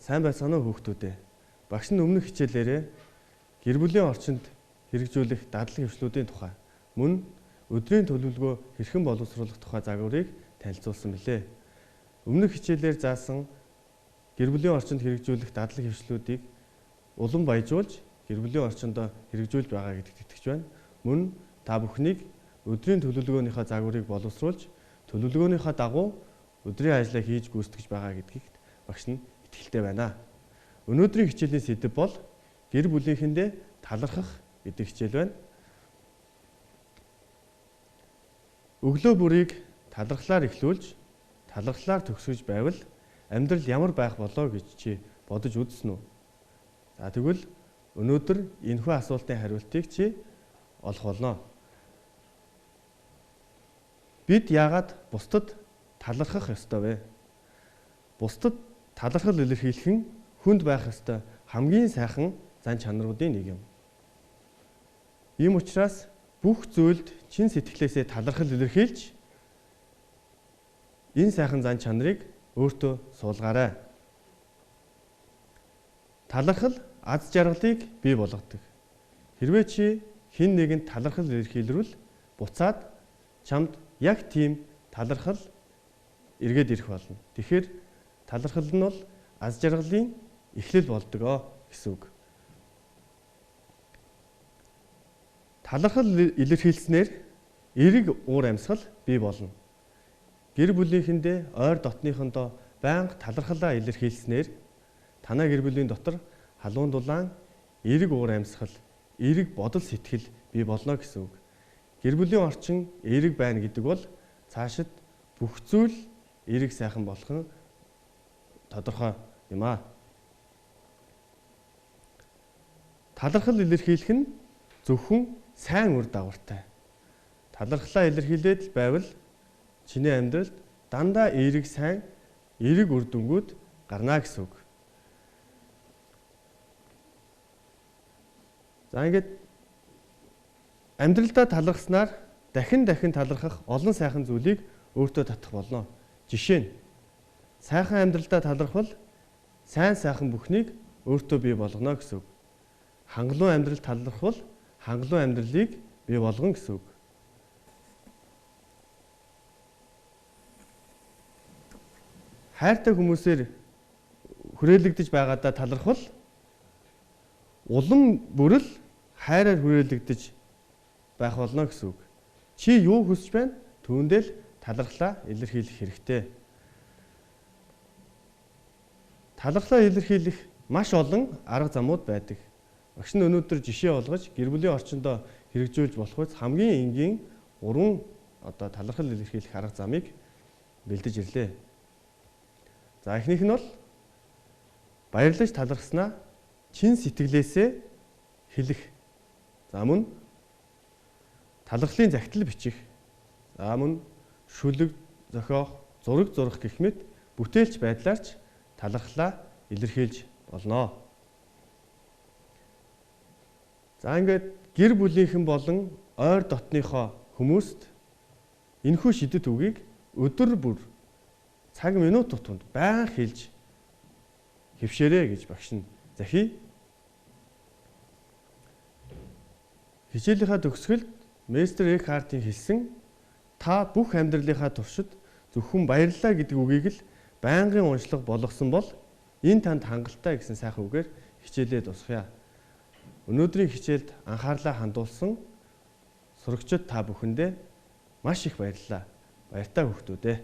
Сайн байцгаана уу хүүхдүүдээ. Багш нь өмнөх хичээлээрээ гэр бүлийн орчинд хэрэгжүүлэх дадлаг хвшлүүдийн тухай мөн өдрийн төлөвлөгөө хэрхэн боловсруулах тухай загварыг танилцуулсан билээ. Өмнөх хичээлээр заасан гэр бүлийн орчинд хэрэгжүүлэх дадлаг хвшлүүдийг улам баяжуулж гэр бүлийн орчинд хэрэгжүүлж байгаа гэдэгт итгэж байна. Мөн та бүхнийг өдрийн төлөвлөгөөнийхөө загварыг боловсруулж төлөвлөгөөнийхөө дагуу өдрийн ажлаа хийж гүйцэтгэж байгаа гэдгийг багш нь итгэлтэй байна. Өнөөдрийн хичээлийн сэдэв бол гэр бүлийнхэндээ талархах гэдэг хичээл байна. Өглөө бүрийг талархлаар эхлүүлж, талархлаар төгсгөж байвал амьдрал ямар байх болоо гэж чи бодож үзсэн үү? За тэгвэл өнөөдөр энэхүү асуултын хариултыг чи олох болно. Бид яагаад бусдад талархах ёстой вэ? Бусдад талархал илэрхийлэх нь хүнд байх ёстой хамгийн сайхан зан чанаруудын нэг юм. Ийм учраас бүх зүйлд чин сэтгэлээсээ талархал илэрхийлж энэ сайхан зан чанарыг өөртөө суулгаарай. Талархал аз жаргалыг бий болгодог. Хэрвээ чи хэн нэгэнд талархал илэрхийлвэл буцаад чамд яг тийм талархал эргээд ирэх болно. Тэгэхээр талархал нь бол аз жаргалын эхлэл болдог гэсэн үг. Талархал илэрхийлснээр эерэг уур амьсгал бий болно. Гэр бүлийнхэндээ ойр дотныхондоо байнга талархалаа илэрхийлснээр танай гэр бүлийн дотор халуун дулаан эерэг уур амьсгал, эерэг бодол сэтгэл бий болно гэсэн үг. Гэр бүлийн орчин эерэг байна гэдэг бол цаашид бүх зүйл эерэг сайхан болох нь тодорхой юм аа. Талархал илэрхийлэх нь зөвхөн сайн үр дагавартай. Талархлаа илэрхийлээд байвал чиний амьдралд дандаа эерэг сайн, эерэг үр дүнгууд гарна гэсэн үг. За ингээд амьдралдаа талархснаар дахин талархах олон сайхан зүйлийг өөртөө татах болно. Жишээ нь сайхан амьдралдаа талархвал сайн сайхан бүхнийг өөртөө бий болгоно гэсэн үг. Хангалуун амьдрал талархвал хангалуун амьдралыг бий болгоно гэсэн үг. Хайртай хүмүүсээр хүрээлэгдэж байгаадаа талархвал улам бүрэл хайраар хүрээлэгдэж байх болно гэсэн үг. Чи юу хүсэж байна? Түүндээ л талархлаа илэрхийлэх хэрэгтэй. Талархлаа илэрхийлэх маш олон арга замууд байдаг. Багш нь өнөөдөр жишээ олгож гэр бүлийн орчиндөө хэрэгжүүлж болох үс хамгийн энгийн 3 талархал илэрхийлэх арга замыг бэлдэж ирлээ. За эхнийх нь бол баярлаж талархснаа чин сэтгэлээсээ хэлэх. За мөн талархлын захидал бичих. За мөн шүлэг зохиох, зураг зурах гэх мэт бүтээлч байдлаарч талархлаа илэрхийлж болно. За ингээд гэр бүлийнхэн болон ойр дотныхоо хүмүүст энэхүү шидэт үгийг өдөр бүр цаг минут тутамд байнга хэлж хэвшээрэй гэж багш нь захий. Хичээлийнхаа төгсгөлд Мистер Экхартийн хэлсэн та бүх амьдралынхаа туршид зөвхөн баярлалаа гэдэг үгийг л байнгын уншлага болгосон бол энэ танд хангалттай гэсэн сайхан үгээр хичээлээ дуусгая. Өнөөдрийн хичээлд анхаарлаа хандуулсан сурагчид та бүхэндээ маш их баярлалаа. Баяртай хүүхдүүдээ.